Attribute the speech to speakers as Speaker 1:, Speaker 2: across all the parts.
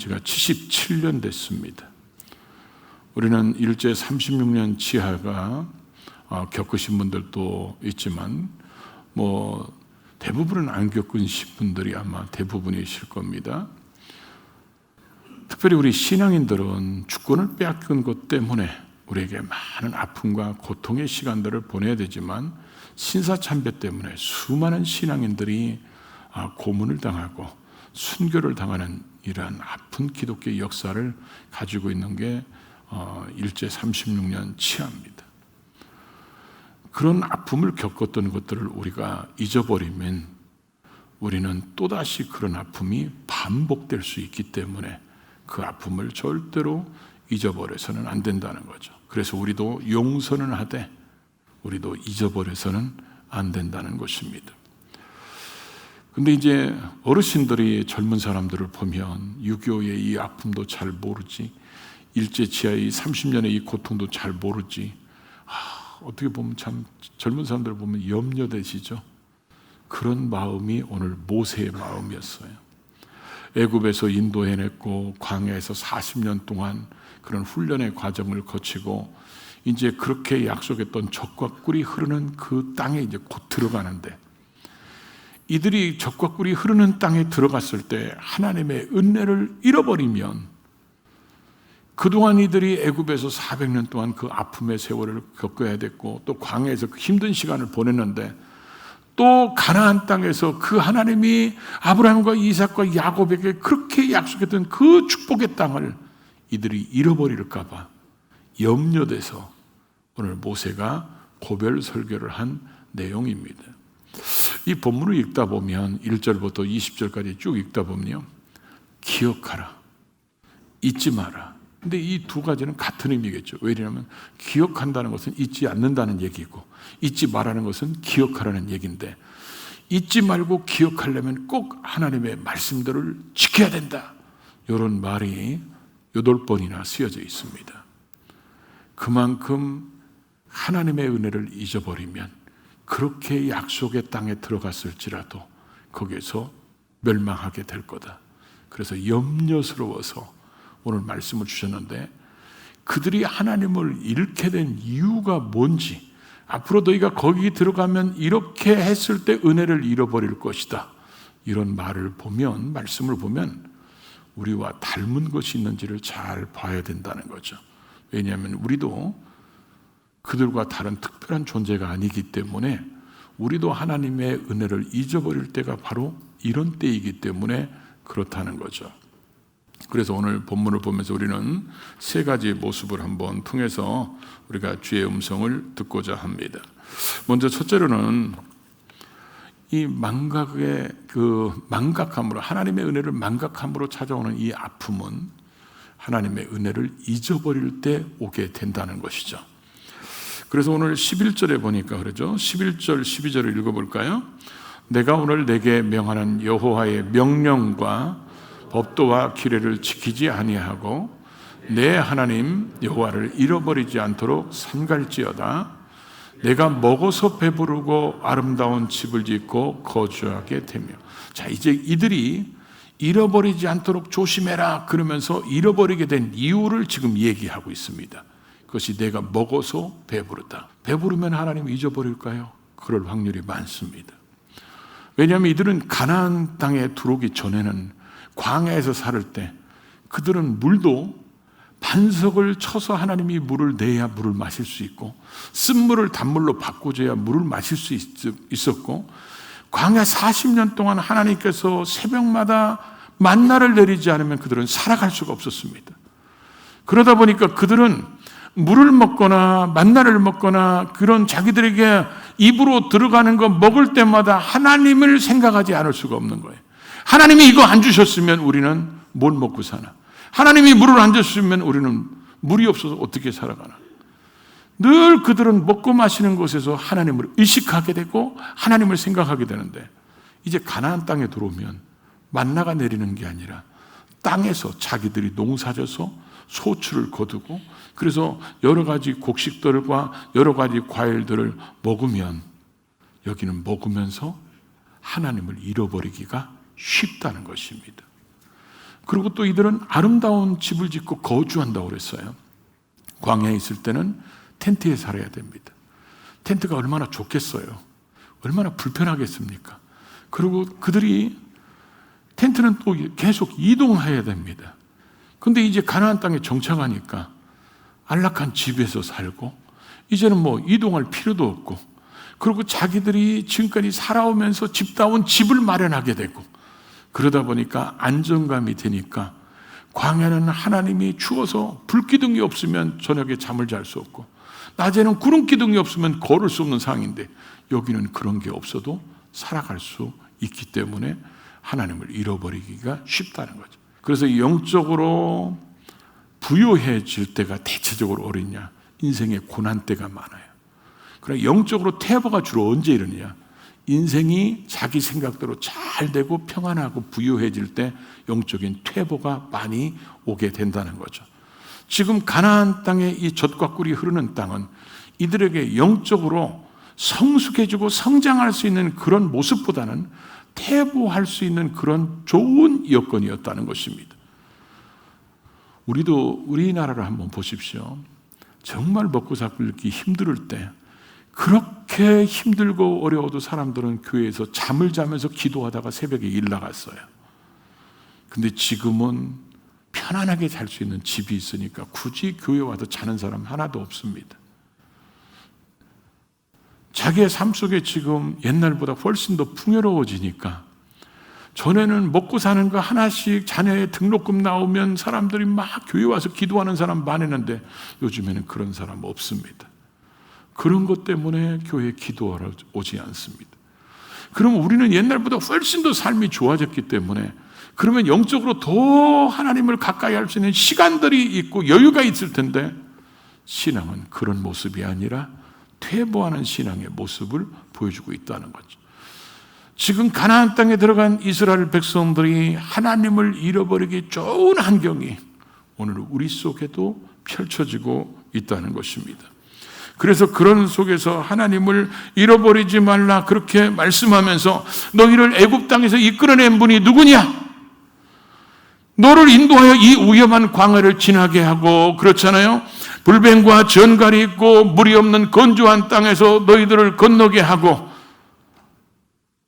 Speaker 1: 지가 77년 됐습니다. 우리는 일제 36년 치하가 겪으신 분들도 있지만 대부분은 안 겪으신 분들이 아마 대부분이실 겁니다. 특별히 우리 신앙인들은 주권을 빼앗긴 것 때문에 우리에게 많은 아픔과 고통의 시간들을 보내야 되지만 신사참배 때문에 수많은 신앙인들이 고문을 당하고 순교를 당하는 이러한 아픈 기독교의 역사를 가지고 있는 게 일제 36년 치하입니다. 그런 아픔을 겪었던 것들을 우리가 잊어버리면 우리는 또다시 그런 아픔이 반복될 수 있기 때문에 그 아픔을 절대로 잊어버려서는 안 된다는 거죠. 그래서 우리도 용서는 하되 우리도 잊어버려서는 안 된다는 것입니다. 근데 이제 어르신들이 젊은 사람들을 보면 6.25의 이 아픔도 잘 모르지, 일제치하의 30년의 이 고통도 잘 모르지. 어떻게 보면 참 젊은 사람들 보면 염려되시죠. 그런 마음이 오늘 모세의 마음이었어요. 애굽에서 인도해냈고 광야에서 40년 동안 그런 훈련의 과정을 거치고 이제 그렇게 약속했던 젖과 꿀이 흐르는 그 땅에 이제 곧 들어가는데, 이들이 젖과 꿀이 흐르는 땅에 들어갔을 때 하나님의 은혜를 잃어버리면 그동안 이들이 애굽에서 400년 동안 그 아픔의 세월을 겪어야 됐고 또 광야에서 그 힘든 시간을 보냈는데, 또 가나안 땅에서 그 하나님이 아브라함과 이삭과 야곱에게 그렇게 약속했던 그 축복의 땅을 이들이 잃어버릴까 봐 염려돼서 오늘 모세가 고별 설교를 한 내용입니다. 이 본문을 읽다 보면 1절부터 20절까지 쭉 읽다 보면요, 기억하라, 잊지 마라. 근데 이 두 가지는 같은 의미겠죠. 왜냐하면 기억한다는 것은 잊지 않는다는 얘기고 잊지 말라는 것은 기억하라는 얘기인데, 잊지 말고 기억하려면 꼭 하나님의 말씀들을 지켜야 된다, 이런 말이 8번이나 쓰여져 있습니다. 그만큼 하나님의 은혜를 잊어버리면 그렇게 약속의 땅에 들어갔을지라도 거기에서 멸망하게 될 거다. 그래서 염려스러워서 오늘 말씀을 주셨는데, 그들이 하나님을 잃게 된 이유가 뭔지, 앞으로 너희가 거기 들어가면 이렇게 했을 때 은혜를 잃어버릴 것이다, 이런 말을 보면, 말씀을 보면 우리와 닮은 것이 있는지를 잘 봐야 된다는 거죠. 왜냐하면 우리도 그들과 다른 특별한 존재가 아니기 때문에 우리도 하나님의 은혜를 잊어버릴 때가 바로 이런 때이기 때문에 그렇다는 거죠. 그래서 오늘 본문을 보면서 우리는 세 가지 모습을 한번 통해서 우리가 주의 음성을 듣고자 합니다. 먼저 첫째로는 이 망각함으로, 하나님의 은혜를 망각함으로 찾아오는 이 아픔은 하나님의 은혜를 잊어버릴 때 오게 된다는 것이죠. 그래서 오늘 11절에 보니까 그러죠. 11절, 12절을 읽어볼까요? 내가 오늘 내게 명하는 여호와의 명령과 법도와 규례를 지키지 아니하고 내 하나님 여호와를 잃어버리지 않도록 삼갈지어다. 내가 먹어서 배부르고 아름다운 집을 짓고 거주하게 되며. 자, 이제 이들이 잃어버리지 않도록 조심해라 그러면서 잃어버리게 된 이유를 지금 얘기하고 있습니다. 그것이 내가 먹어서 배부르다. 배부르면 하나님 잊어버릴까요? 그럴 확률이 많습니다. 왜냐하면 이들은 가나안 땅에 들어오기 전에는 광야에서 살을 때 그들은 물도 반석을 쳐서 하나님이 물을 내야 물을 마실 수 있고, 쓴물을 단물로 바꿔줘야 물을 마실 수 있었고, 광야 40년 동안 하나님께서 새벽마다 만나를 내리지 않으면 그들은 살아갈 수가 없었습니다. 그러다 보니까 그들은 물을 먹거나 만나를 먹거나 그런 자기들에게 입으로 들어가는 거 먹을 때마다 하나님을 생각하지 않을 수가 없는 거예요. 하나님이 이거 안 주셨으면 우리는 뭘 먹고 사나? 하나님이 물을 안 줬으면 우리는 물이 없어서 어떻게 살아가나? 늘 그들은 먹고 마시는 곳에서 하나님을 의식하게 되고 하나님을 생각하게 되는데, 이제 가나안 땅에 들어오면 만나가 내리는 게 아니라 땅에서 자기들이 농사져서 소출을 거두고, 그래서 여러 가지 곡식들과 여러 가지 과일들을 먹으면 여기는 먹으면서 하나님을 잃어버리기가 쉽다는 것입니다. 그리고 또 이들은 아름다운 집을 짓고 거주한다고 그랬어요. 광야에 있을 때는 텐트에 살아야 됩니다. 텐트가 얼마나 좋겠어요. 얼마나 불편하겠습니까? 그리고 그들이 텐트는 또 계속 이동해야 됩니다. 근데 이제 가나안 땅에 정착하니까 안락한 집에서 살고 이제는 뭐 이동할 필요도 없고, 그리고 자기들이 지금까지 살아오면서 집다운 집을 마련하게 되고, 그러다 보니까 안정감이 되니까 광야는 하나님이 추워서 불기둥이 없으면 저녁에 잠을 잘 수 없고, 낮에는 구름기둥이 없으면 걸을 수 없는 상황인데 여기는 그런 게 없어도 살아갈 수 있기 때문에 하나님을 잃어버리기가 쉽다는 거죠. 그래서 영적으로 부유해질 때가 대체적으로 어디냐? 인생의 고난 때가 많아요. 그러나 영적으로 퇴보가 주로 언제 이러느냐? 인생이 자기 생각대로 잘 되고 평안하고 부유해질 때 영적인 퇴보가 많이 오게 된다는 거죠. 지금 가나안 땅의 이 젖과 꿀이 흐르는 땅은 이들에게 영적으로 성숙해지고 성장할 수 있는 그런 모습보다는 퇴보할 수 있는 그런 좋은 여건이었다는 것입니다. 우리도 우리나라를 한번 보십시오. 정말 먹고 살기 힘들 때, 그렇게 힘들고 어려워도 사람들은 교회에서 잠을 자면서 기도하다가 새벽에 일 나갔어요. 근데 지금은 편안하게 잘 수 있는 집이 있으니까 굳이 교회 와서 자는 사람 하나도 없습니다. 자기의 삶 속에 지금 옛날보다 훨씬 더 풍요로워지니까, 전에는 먹고 사는 거 하나씩 자녀의 등록금 나오면 사람들이 막 교회 와서 기도하는 사람 많았는데 요즘에는 그런 사람 없습니다. 그런 것 때문에 교회에 기도하러 오지 않습니다. 그럼 우리는 옛날보다 훨씬 더 삶이 좋아졌기 때문에, 그러면 영적으로 더 하나님을 가까이 할 수 있는 시간들이 있고 여유가 있을 텐데, 신앙은 그런 모습이 아니라 퇴보하는 신앙의 모습을 보여주고 있다는 거죠. 지금 가나안 땅에 들어간 이스라엘 백성들이 하나님을 잃어버리기 좋은 환경이 오늘 우리 속에도 펼쳐지고 있다는 것입니다. 그래서 그런 속에서 하나님을 잃어버리지 말라 그렇게 말씀하면서, 너희를 애굽 땅에서 이끌어낸 분이 누구냐? 너를 인도하여 이 위험한 광야를 지나게 하고, 그렇잖아요. 불뱀과 전갈이 있고 물이 없는 건조한 땅에서 너희들을 건너게 하고,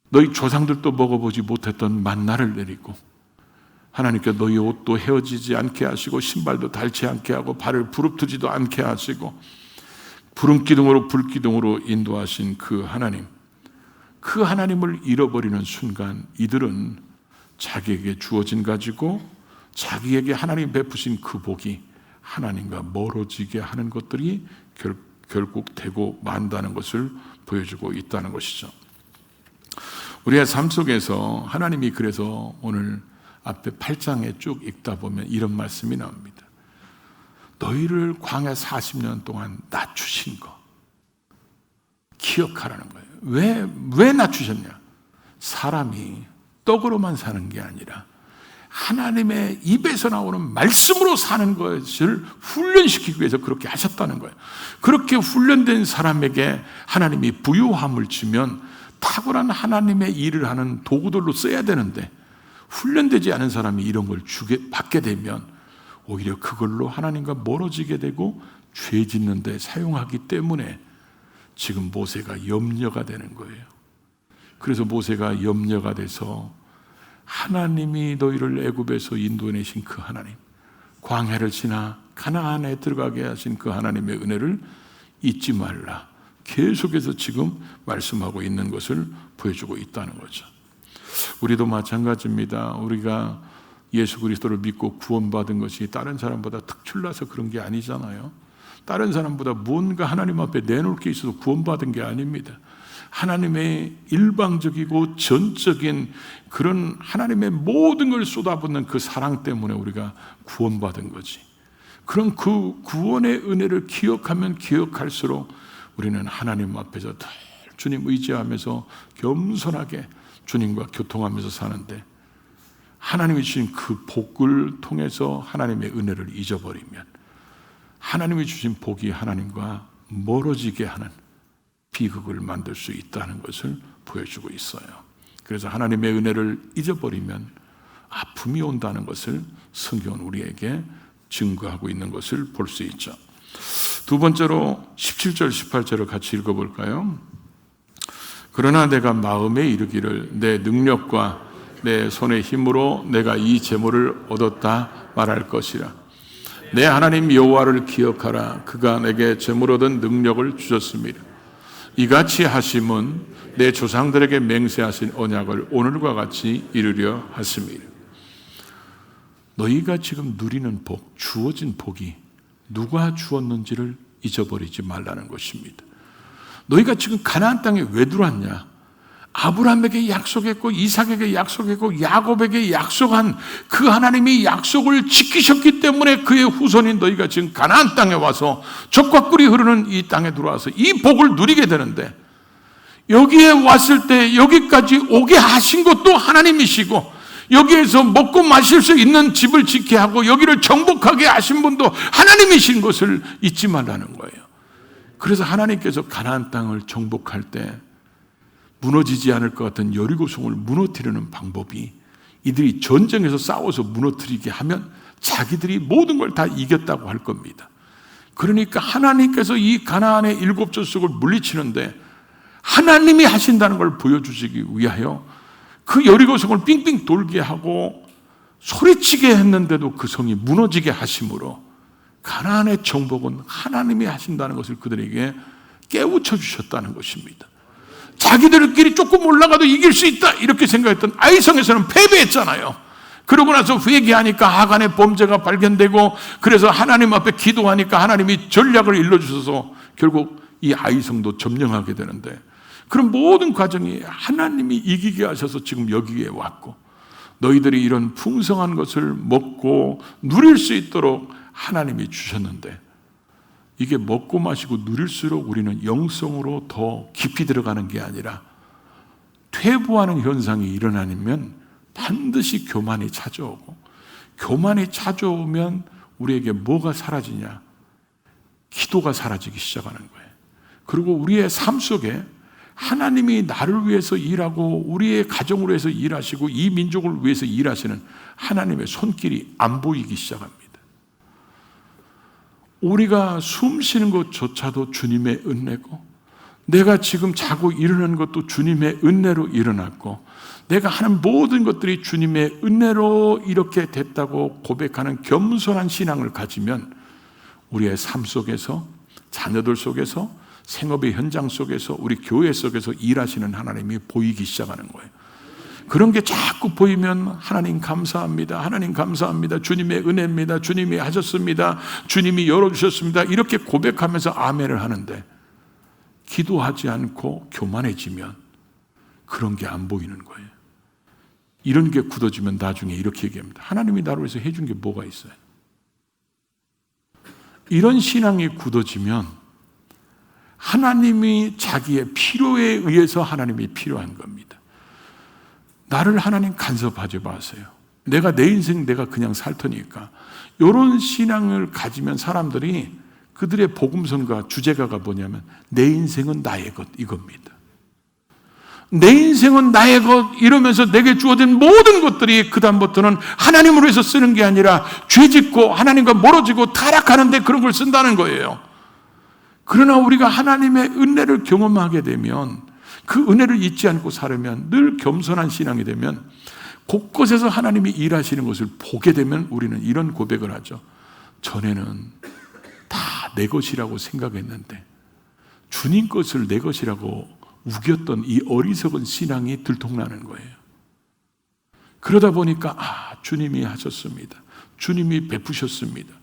Speaker 1: 너희 조상들도 먹어보지 못했던 만나를 내리고, 하나님께 너희 옷도 헤어지지 않게 하시고 신발도 닳지 않게 하고 발을 부릅뜨지도 않게 하시고 구름기둥으로 불기둥으로 인도하신 그 하나님, 그 하나님을 잃어버리는 순간 이들은 자기에게 주어진 가지고 자기에게 하나님 베푸신 그 복이 하나님과 멀어지게 하는 것들이 결국 되고 만다는 것을 보여주고 있다는 것이죠. 우리의 삶 속에서 하나님이 그래서 오늘 앞에 8장에 쭉 읽다 보면 이런 말씀이 나옵니다. 너희를 광야 40년 동안 낮추신 거 기억하라는 거예요. 왜 낮추셨냐? 사람이 떡으로만 사는 게 아니라 하나님의 입에서 나오는 말씀으로 사는 것을 훈련시키기 위해서 그렇게 하셨다는 거예요. 그렇게 훈련된 사람에게 하나님이 부유함을 주면 탁월한 하나님의 일을 하는 도구들로 써야 되는데, 훈련되지 않은 사람이 이런 걸 받게 되면 오히려 그걸로 하나님과 멀어지게 되고 죄 짓는 데 사용하기 때문에 지금 모세가 염려가 되는 거예요. 그래서 모세가 염려가 돼서 하나님이 너희를 애굽에서 인도해내신 그 하나님, 광야를 지나 가나안에 들어가게 하신 그 하나님의 은혜를 잊지 말라, 계속해서 지금 말씀하고 있는 것을 보여주고 있다는 거죠. 우리도 마찬가지입니다. 우리가 예수 그리스도를 믿고 구원받은 것이 다른 사람보다 특출나서 그런 게 아니잖아요. 다른 사람보다 뭔가 하나님 앞에 내놓을 게 있어서 구원받은 게 아닙니다. 하나님의 일방적이고 전적인 그런 하나님의 모든 걸 쏟아붓는 그 사랑 때문에 우리가 구원받은 거지. 그런 그 구원의 은혜를 기억하면 기억할수록 우리는 하나님 앞에서 늘 주님 의지하면서 겸손하게 주님과 교통하면서 사는데, 하나님이 주신 그 복을 통해서 하나님의 은혜를 잊어버리면 하나님이 주신 복이 하나님과 멀어지게 하는 비극을 만들 수 있다는 것을 보여주고 있어요. 그래서 하나님의 은혜를 잊어버리면 아픔이 온다는 것을 성경은 우리에게 증거하고 있는 것을 볼 수 있죠. 두 번째로 17절, 18절을 같이 읽어볼까요? 그러나 내가 마음에 이르기를 내 능력과 내 손의 힘으로 내가 이 재물을 얻었다 말할 것이라. 내 하나님 여호와를 기억하라. 그가 내게 재물 얻은 능력을 주셨습니다. 이같이 하심은 내 조상들에게 맹세하신 언약을 오늘과 같이 이루려 하십니다. 너희가 지금 누리는 복, 주어진 복이 누가 주었는지를 잊어버리지 말라는 것입니다. 너희가 지금 가나안 땅에 왜 들어왔냐? 아브라함에게 약속했고 이삭에게 약속했고 야곱에게 약속한 그 하나님이 약속을 지키셨기 때문에 그의 후손인 너희가 지금 가나안 땅에 와서 젖과 꿀이 흐르는 이 땅에 들어와서 이 복을 누리게 되는데, 여기에 왔을 때 여기까지 오게 하신 것도 하나님이시고, 여기에서 먹고 마실 수 있는 집을 지게 하고 여기를 정복하게 하신 분도 하나님이신 것을 잊지 말라는 거예요. 그래서 하나님께서 가나안 땅을 정복할 때 무너지지 않을 것 같은 여리고성을 무너뜨리는 방법이, 이들이 전쟁에서 싸워서 무너뜨리게 하면 자기들이 모든 걸 다 이겼다고 할 겁니다. 그러니까 하나님께서 이 가나안의 7족속을 물리치는데 하나님이 하신다는 걸 보여주시기 위하여 그 여리고성을 빙빙 돌게 하고 소리치게 했는데도 그 성이 무너지게 하심으로 가나안의 정복은 하나님이 하신다는 것을 그들에게 깨우쳐 주셨다는 것입니다. 자기들끼리 조금 올라가도 이길 수 있다 이렇게 생각했던 아이성에서는 패배했잖아요. 그러고 나서 회개하니까 하간의 범죄가 발견되고, 그래서 하나님 앞에 기도하니까 하나님이 전략을 일러주셔서 결국 이 아이성도 점령하게 되는데, 그런 모든 과정이 하나님이 이기게 하셔서 지금 여기에 왔고, 너희들이 이런 풍성한 것을 먹고 누릴 수 있도록 하나님이 주셨는데, 이게 먹고 마시고 누릴수록 우리는 영성으로 더 깊이 들어가는 게 아니라 퇴보하는 현상이 일어나면 반드시 교만이 찾아오고, 교만이 찾아오면 우리에게 뭐가 사라지냐? 기도가 사라지기 시작하는 거예요. 그리고 우리의 삶 속에 하나님이 나를 위해서 일하고 우리의 가정을 위해서 일하시고 이 민족을 위해서 일하시는 하나님의 손길이 안 보이기 시작합니다. 우리가 숨 쉬는 것조차도 주님의 은혜고, 내가 지금 자고 일어나는 것도 주님의 은혜로 일어났고, 내가 하는 모든 것들이 주님의 은혜로 이렇게 됐다고 고백하는 겸손한 신앙을 가지면 우리의 삶 속에서, 자녀들 속에서, 생업의 현장 속에서, 우리 교회 속에서 일하시는 하나님이 보이기 시작하는 거예요. 그런 게 자꾸 보이면 하나님 감사합니다, 하나님 감사합니다, 주님의 은혜입니다, 주님이 하셨습니다, 주님이 열어주셨습니다 이렇게 고백하면서 아멘을 하는데, 기도하지 않고 교만해지면 그런 게 안 보이는 거예요. 이런 게 굳어지면 나중에 이렇게 얘기합니다. 하나님이 나를 위해서 해준 게 뭐가 있어요? 이런 신앙이 굳어지면 하나님이 자기의 필요에 의해서 하나님이 필요한 겁니다. 나를 하나님 간섭하지 마세요. 내가 내 인생 내가 그냥 살 테니까. 이런 신앙을 가지면 사람들이, 그들의 복음성과 주제가가 뭐냐면 내 인생은 나의 것, 이겁니다. 내 인생은 나의 것 이러면서 내게 주어진 모든 것들이 그 다음부터는 하나님을 위해서 쓰는 게 아니라 죄짓고 하나님과 멀어지고 타락하는데 그런 걸 쓴다는 거예요. 그러나 우리가 하나님의 은혜를 경험하게 되면, 그 은혜를 잊지 않고 살으면, 늘 겸손한 신앙이 되면 곳곳에서 하나님이 일하시는 것을 보게 되면 우리는 이런 고백을 하죠. 전에는 다 내 것이라고 생각했는데 주님 것을 내 것이라고 우겼던 이 어리석은 신앙이 들통나는 거예요. 그러다 보니까 주님이 하셨습니다, 주님이 베푸셨습니다.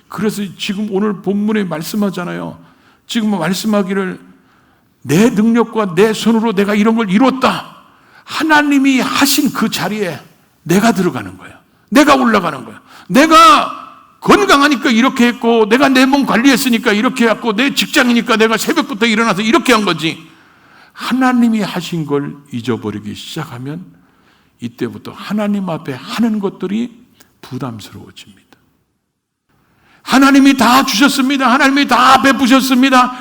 Speaker 1: 그래서 지금 오늘 본문에 말씀하잖아요. 지금 말씀하기를 내 능력과 내 손으로 내가 이런 걸 이뤘다. 하나님이 하신 그 자리에 내가 들어가는 거야. 내가 올라가는 거야. 내가 건강하니까 이렇게 했고, 내가 내 몸 관리했으니까 이렇게 했고, 내 직장이니까 내가 새벽부터 일어나서 이렇게 한 거지. 하나님이 하신 걸 잊어버리기 시작하면 이때부터 하나님 앞에 하는 것들이 부담스러워집니다. 하나님이 다 주셨습니다. 하나님이 다 베푸셨습니다.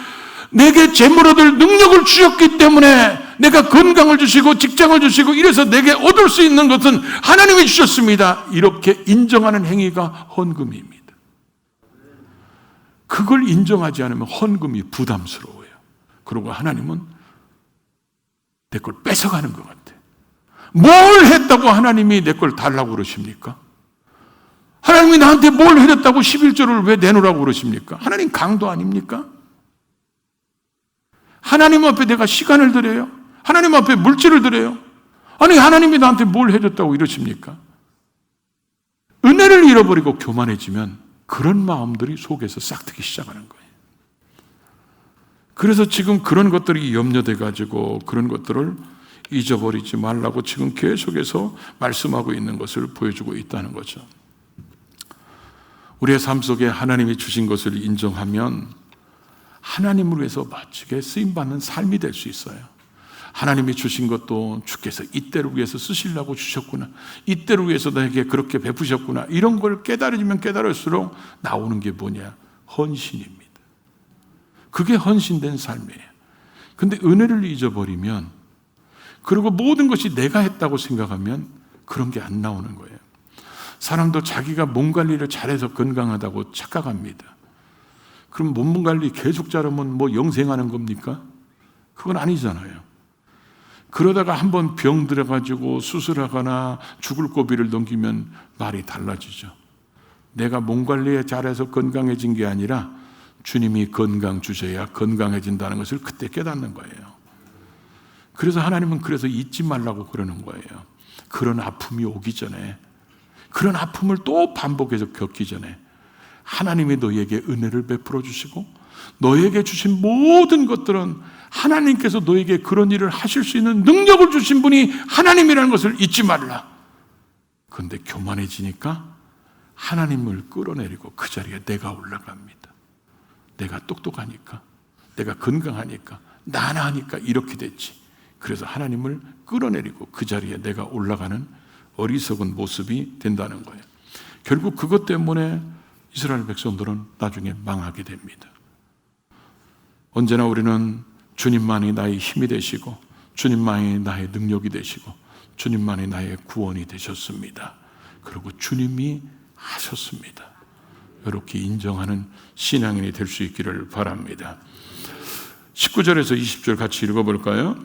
Speaker 1: 내게 재물 얻을 능력을 주셨기 때문에 내가 건강을 주시고 직장을 주시고 이래서 내게 얻을 수 있는 것은 하나님이 주셨습니다. 이렇게 인정하는 행위가 헌금입니다. 그걸 인정하지 않으면 헌금이 부담스러워요. 그리고 하나님은 내 걸 뺏어가는 것 같아요. 뭘 했다고 하나님이 내 걸 달라고 그러십니까? 하나님이 나한테 뭘 해줬다고 11조를 왜 내놓으라고 그러십니까? 하나님 강도 아닙니까? 하나님 앞에 내가 시간을 드려요? 하나님 앞에 물질을 드려요? 아니 하나님이 나한테 뭘 해줬다고 이러십니까? 은혜를 잃어버리고 교만해지면 그런 마음들이 속에서 싹트기 시작하는 거예요. 그래서 지금 그런 것들이 염려돼 가지고 그런 것들을 잊어버리지 말라고 지금 계속해서 말씀하고 있는 것을 보여주고 있다는 거죠. 우리의 삶 속에 하나님이 주신 것을 인정하면 하나님을 위해서 멋지게 쓰임받는 삶이 될 수 있어요. 하나님이 주신 것도 주께서 이때를 위해서 쓰시려고 주셨구나. 이때를 위해서 나에게 그렇게 베푸셨구나. 이런 걸 깨달으면 깨달을수록 나오는 게 뭐냐? 헌신입니다. 그게 헌신된 삶이에요. 근데 은혜를 잊어버리면, 그리고 모든 것이 내가 했다고 생각하면 그런 게 안 나오는 거예요. 사람도 자기가 몸 관리를 잘해서 건강하다고 착각합니다. 그럼 몸 관리 계속 잘하면 뭐 영생하는 겁니까? 그건 아니잖아요. 그러다가 한번 병 들어가지고 수술하거나 죽을 고비를 넘기면 말이 달라지죠. 내가 몸 관리에 잘해서 건강해진 게 아니라 주님이 건강 주셔야 건강해진다는 것을 그때 깨닫는 거예요. 그래서 하나님은 그래서 잊지 말라고 그러는 거예요. 그런 아픔이 오기 전에, 그런 아픔을 또 반복해서 겪기 전에 하나님이 너에게 은혜를 베풀어 주시고 너에게 주신 모든 것들은 하나님께서 너에게 그런 일을 하실 수 있는 능력을 주신 분이 하나님이라는 것을 잊지 말라. 그런데 교만해지니까 하나님을 끌어내리고 그 자리에 내가 올라갑니다. 내가 똑똑하니까, 내가 건강하니까, 나나하니까 이렇게 됐지. 그래서 하나님을 끌어내리고 그 자리에 내가 올라가는 어리석은 모습이 된다는 거예요. 결국 그것 때문에 이스라엘 백성들은 나중에 망하게 됩니다. 언제나 우리는 주님만이 나의 힘이 되시고 주님만이 나의 능력이 되시고 주님만이 나의 구원이 되셨습니다. 그리고 주님이 하셨습니다. 이렇게 인정하는 신앙인이 될 수 있기를 바랍니다. 19절에서 20절 같이 읽어볼까요?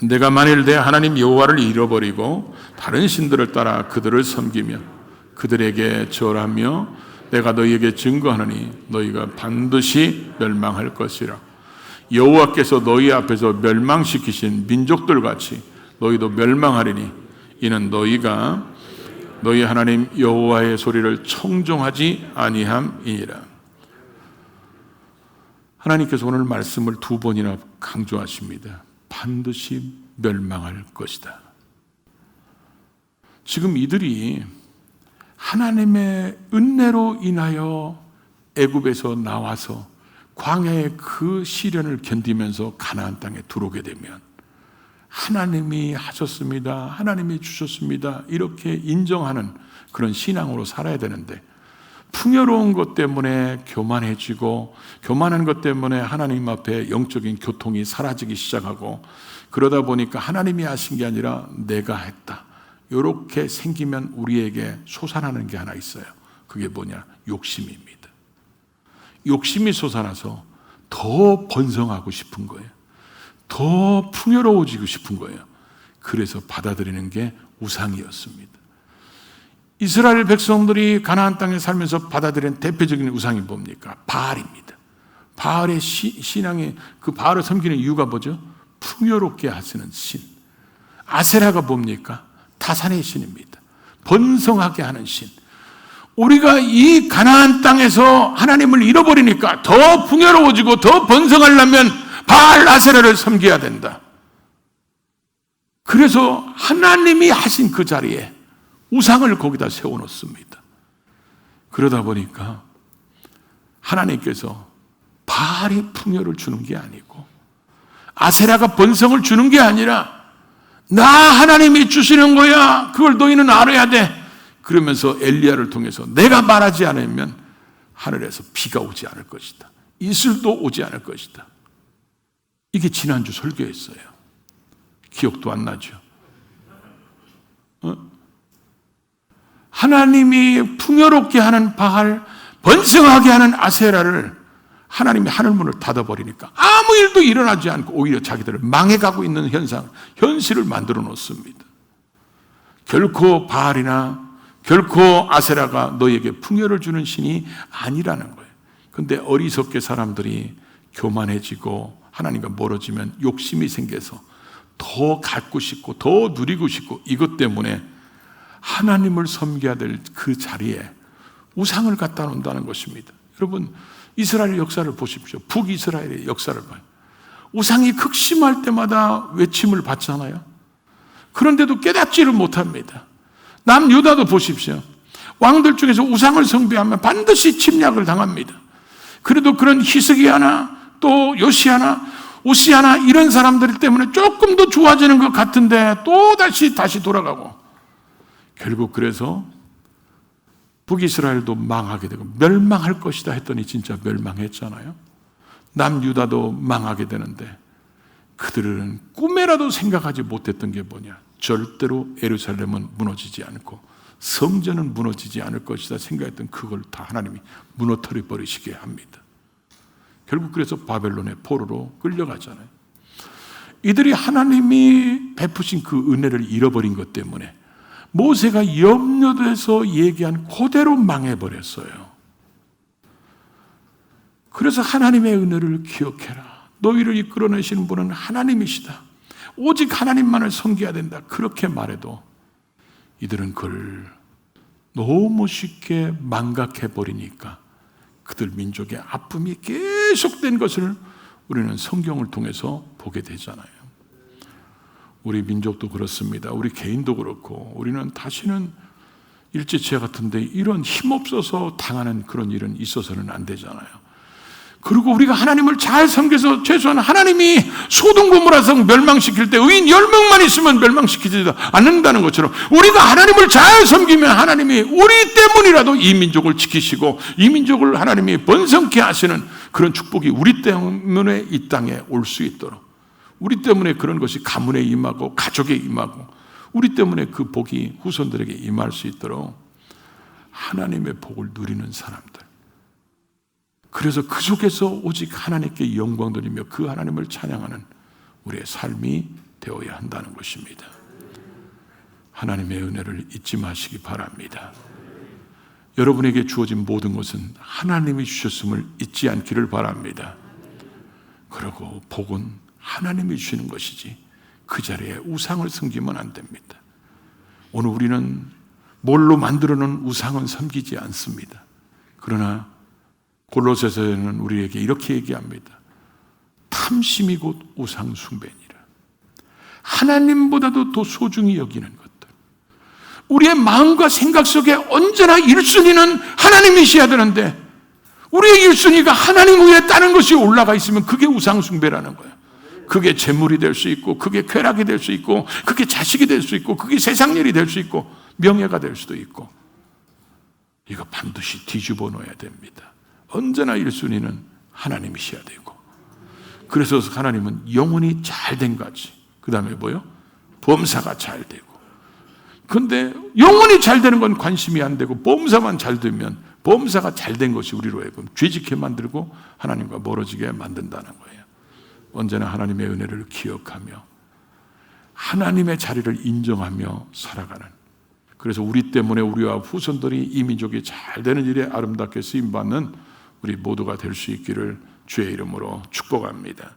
Speaker 1: 내가 만일 내 하나님 여호와를 잃어버리고 다른 신들을 따라 그들을 섬기며 그들에게 절하며 내가 너희에게 증거하노니 너희가 반드시 멸망할 것이라. 여호와께서 너희 앞에서 멸망시키신 민족들 같이 너희도 멸망하리니 이는 너희가 너희 하나님 여호와의 소리를 청종하지 아니함이니라. 하나님께서 오늘 말씀을 두 번이나 강조하십니다. 반드시 멸망할 것이다. 지금 이들이 하나님의 은혜로 인하여 애굽에서 나와서 광야의 그 시련을 견디면서 가나안 땅에 들어오게 되면 하나님이 하셨습니다. 하나님이 주셨습니다. 이렇게 인정하는 그런 신앙으로 살아야 되는데 풍요로운 것 때문에 교만해지고 교만한 것 때문에 하나님 앞에 영적인 교통이 사라지기 시작하고 그러다 보니까 하나님이 하신 게 아니라 내가 했다. 이렇게 생기면 우리에게 솟아나는 게 하나 있어요. 그게 뭐냐? 욕심입니다. 욕심이 솟아나서 더 번성하고 싶은 거예요. 더 풍요로워지고 싶은 거예요. 그래서 받아들이는 게 우상이었습니다. 이스라엘 백성들이 가나안 땅에 살면서 받아들인 대표적인 우상이 뭡니까? 바알입니다. 바알의 신앙이, 그 바알을 섬기는 이유가 뭐죠? 풍요롭게 하시는 신. 아세라가 뭡니까? 타산의 신입니다. 번성하게 하는 신. 우리가 이 가나안 땅에서 하나님을 잃어버리니까 더 풍요로워지고 더 번성하려면 바알 아세라를 섬겨야 된다. 그래서 하나님이 하신 그 자리에 우상을 거기다 세워놓습니다. 그러다 보니까 하나님께서 바알이 풍요를 주는 게 아니고 아세라가 번성을 주는 게 아니라 나 하나님이 주시는 거야. 그걸 너희는 알아야 돼. 그러면서 엘리야를 통해서 내가 말하지 않으면 하늘에서 비가 오지 않을 것이다. 이슬도 오지 않을 것이다. 이게 지난주 설교였어요. 기억도 안 나죠? 하나님이 풍요롭게 하는 바알, 번성하게 하는 아세라를 하나님이 하늘문을 닫아버리니까 아무 일도 일어나지 않고 오히려 자기들을 망해가고 있는 현실을 만들어 놓습니다. 결코 바알이나 결코 아세라가 너에게 풍요를 주는 신이 아니라는 거예요. 그런데 어리석게 사람들이 교만해지고 하나님과 멀어지면 욕심이 생겨서 더 갖고 싶고 더 누리고 싶고 이것 때문에 하나님을 섬겨야 될 그 자리에 우상을 갖다 놓는다는 것입니다. 여러분, 이스라엘 역사를 보십시오. 북이스라엘의 역사를 봐요. 우상이 극심할 때마다 외침을 받잖아요. 그런데도 깨닫지를 못합니다. 남유다도 보십시오. 왕들 중에서 우상을 숭배하면 반드시 침략을 당합니다. 그래도 그런 히스기야나 또 요시야나 우시야나 이런 사람들 때문에 조금 더 좋아지는 것 같은데 또 다시 돌아가고, 결국 그래서 북이스라엘도 망하게 되고 멸망할 것이다 했더니 진짜 멸망했잖아요. 남유다도 망하게 되는데 그들은 꿈에라도 생각하지 못했던 게 뭐냐? 절대로 예루살렘은 무너지지 않고 성전은 무너지지 않을 것이다 생각했던 그걸 다 하나님이 무너뜨려 버리시게 합니다. 결국 그래서 바벨론의 포로로 끌려가잖아요. 이들이 하나님이 베푸신 그 은혜를 잃어버린 것 때문에 모세가 염려돼서 얘기한 그대로 망해버렸어요. 그래서 하나님의 은혜를 기억해라. 너희를 이끌어내시는 분은 하나님이시다. 오직 하나님만을 섬겨야 된다. 그렇게 말해도 이들은 그걸 너무 쉽게 망각해버리니까 그들 민족의 아픔이 계속된 것을 우리는 성경을 통해서 보게 되잖아요. 우리 민족도 그렇습니다. 우리 개인도 그렇고 우리는 다시는 일제치하 같은데 이런 힘없어서 당하는 그런 일은 있어서는 안 되잖아요. 그리고 우리가 하나님을 잘 섬겨서 최소한 하나님이 소돔 고모라 성 멸망시킬 때 의인 10명만 있으면 멸망시키지 않는다는 것처럼 우리가 하나님을 잘 섬기면 하나님이 우리 때문이라도 이 민족을 지키시고 이 민족을 하나님이 번성케 하시는 그런 축복이 우리 때문에 이 땅에 올 수 있도록, 우리 때문에 그런 것이 가문에 임하고 가족에 임하고 우리 때문에 그 복이 후손들에게 임할 수 있도록 하나님의 복을 누리는 사람들, 그래서 그 속에서 오직 하나님께 영광 돌리며 그 하나님을 찬양하는 우리의 삶이 되어야 한다는 것입니다. 하나님의 은혜를 잊지 마시기 바랍니다. 여러분에게 주어진 모든 것은 하나님이 주셨음을 잊지 않기를 바랍니다. 그리고 복은 하나님이 주시는 것이지 그 자리에 우상을 섬기면 안 됩니다. 오늘 우리는 뭘로 만들어 놓은 우상은 섬기지 않습니다. 그러나 골로새서에는 우리에게 이렇게 얘기합니다. 탐심이 곧 우상 숭배니라. 하나님보다도 더 소중히 여기는 것들, 우리의 마음과 생각 속에 언제나 1순위는 하나님이셔야 되는데 우리의 1순위가 하나님 위에 다른 것이 올라가 있으면 그게 우상 숭배라는 거예요. 그게 재물이 될 수 있고 그게 쾌락이 될 수 있고 그게 자식이 될 수 있고 그게 세상 일이 될 수 있고 명예가 될 수도 있고, 이거 반드시 뒤집어 놓아야 됩니다. 언제나 1순위는 하나님이셔야 되고, 그래서 하나님은 영혼이 잘된 거지. 그 다음에 뭐요? 범사가 잘 되고. 근데 영혼이 잘 되는 건 관심이 안 되고 범사만 잘 되면 범사가 잘 된 것이 우리로 하여금 죄짓게 만들고 하나님과 멀어지게 만든다는 거예요. 언제나 하나님의 은혜를 기억하며 하나님의 자리를 인정하며 살아가는, 그래서 우리 때문에 우리와 후손들이 이 민족이 잘 되는 일에 아름답게 쓰임받는 우리 모두가 될 수 있기를 주의 이름으로 축복합니다.